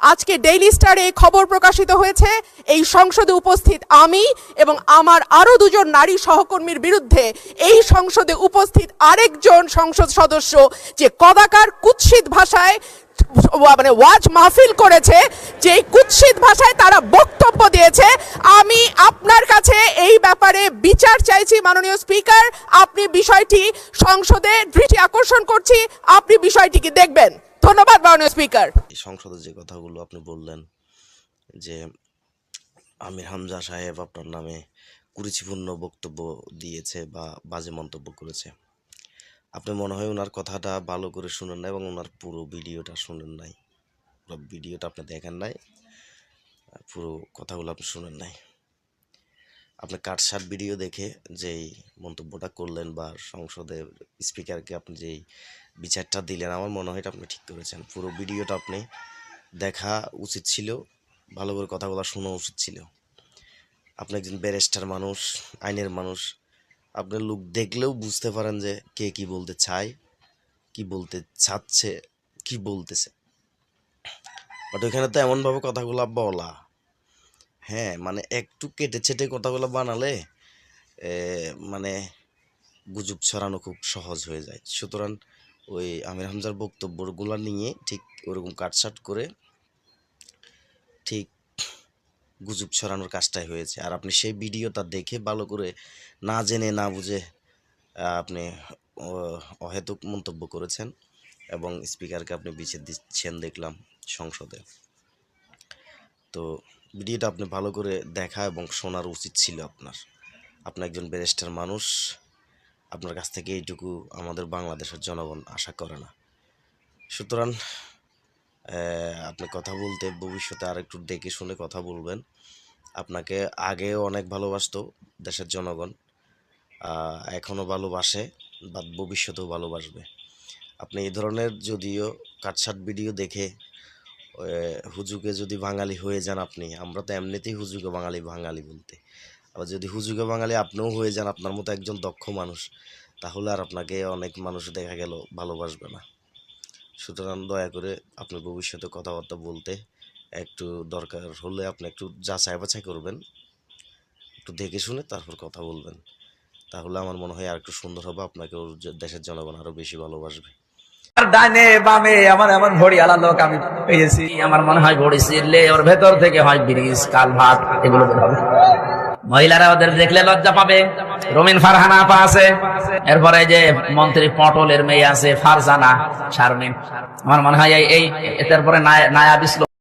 আজকে ডেইলি স্টারে এই খবর প্রকাশিত হয়েছে, এই সংসদে উপস্থিত আমি এবং আমার আরো দুজন নারী সহকর্মীর বিরুদ্ধে এই সংসদে উপস্থিত আরেকজন সংসদ সদস্য যে কদাকার কুৎসিত ভাষায় মানে ওয়াজ মাহফিল করেছে, যে কুৎসিত ভাষায় তারা বক্তব্য দিয়েছে, আমি আপনার কাছে এই ব্যাপারে বিচার চাইছি মাননীয় স্পিকার। আপনি বিষয়টি সংসদে দৃষ্টি আকর্ষণ করছি, আপনি বিষয়টিকে দেখবেন। ধন্যবাদ মাননীয় স্পিকার। সংসদে যে কথাগুলো আপনি বললেন যে আমির হামজা সাহেব আপনার নামে কুরুচিপূর্ণ বক্তব্য দিয়েছে বা বাজে মন্তব্য করেছে, আপনি মনে হয় ওনার কথাটা ভালো করে শুনেন নাই এবং ওনার পুরো ভিডিওটা শুনেন নাই, পুরো ভিডিওটা আপনি দেখেন নাই, পুরো কথাগুলো আপনি শুনেন নাই। আপনি কাটশাট ভিডিও দেখে যেই মন্তব্যটা করলেন বা সংসদের স্পিকারকে আপনি যেই বিচারটা দিলেন, আমার মনে হয় এটা আপনি ঠিক করেছেন। পুরো ভিডিওটা আপনি দেখা উচিত ছিল, ভালো করে কথাগুলো শোনা উচিত ছিল। আপনি একজন ব্যারিস্টার মানুষ, আইনের মানুষ, আপনার লোক দেখলেও বুঝতে পারেন যে কে কি বলতে চায়, কি বলতে চাচ্ছে, কি বলতেছে। বাট ওইখানে তো এমনভাবে কথাগুলো বলা, হ্যাঁ মানে একটু কেটে ছেটে কথাগুলো বানালে মানে গুজব ছড়ানো খুব সহজ হয়ে যায়। সুতরাং ওই আমির হামজার বক্তব্যগুলো নিয়ে ঠিক ওরকম কাটছাট করে ঠিক গুজব ছড়ানোর কাজটাই হয়েছে। আর আপনি সেই ভিডিওটা দেখে ভালো করে না জেনে না বুঝে আপনি অহেতুক মন্তব্য করেছেন এবং স্পিকারকে আপনি বিচ্ছেদ দিচ্ছেন দেখলাম সংসদে। তো ভিডিওটা আপনি ভালো করে দেখা এবং শোনার উচিত ছিল আপনার। আপনি একজন ব্যারিস্টার মানুষ, আপনার কাছ থেকে এইটুকু আমাদের বাংলাদেশের জনগণ আশা করে না। সুতরাং আপনি কথা বলতে ভবিষ্যতে আর একটু দেখে শুনে কথা বলবেন। আপনাকে আগেও অনেক ভালোবাসতো দেশের জনগণ, এখনও ভালোবাসে বা ভবিষ্যতেও ভালোবাসবে। আপনি এই ধরনের যদিও কাটছাট ভিডিও দেখে হুজুগে যদি বাঙালি হয়ে যান আপনি, আমরা তো এমনিতেই হুজুগে বাঙালি বাঙালি বলতে, আবার যদি হুজুগে বাঙালি আপনিও হয়ে যান, আপনার মতো একজন দক্ষ মানুষ, তাহলে আর আপনাকে অনেক মানুষ দেখা গেল ভালোবাসবে না। সুতরাং দয়া করে আপনি ভবিষ্যতে কথাবার্তা বলতে একটু দরকার হলে আপনি একটু যাচাই বাছাই করবেন, একটু দেখে শুনে তারপর কথা বলবেন। তাহলে আমার মনে হয় আর একটু সুন্দর হবে, আপনাকে দেশের জনগণ আরো বেশি ভালোবাসবে। ডানে বামে আমার এমন ভড়ি আলা লোক আমি পেয়েছি, আমার মনে হয় ভড়ি ছিঁড়লে ওর ভেতর থেকে হয় ব্রিজ কালভার্ট এগুলো বের হবে। মহিলারা ওদের দেখলে লজ্জা পাবে। রমিন ফারহানা আপা আছে, এরপরে যে মন্ত্রী পটলের মেয়ে আছে ফারজানা শারমিন, আমার মনে হয় এই তারপরে নায়াব ইসলাম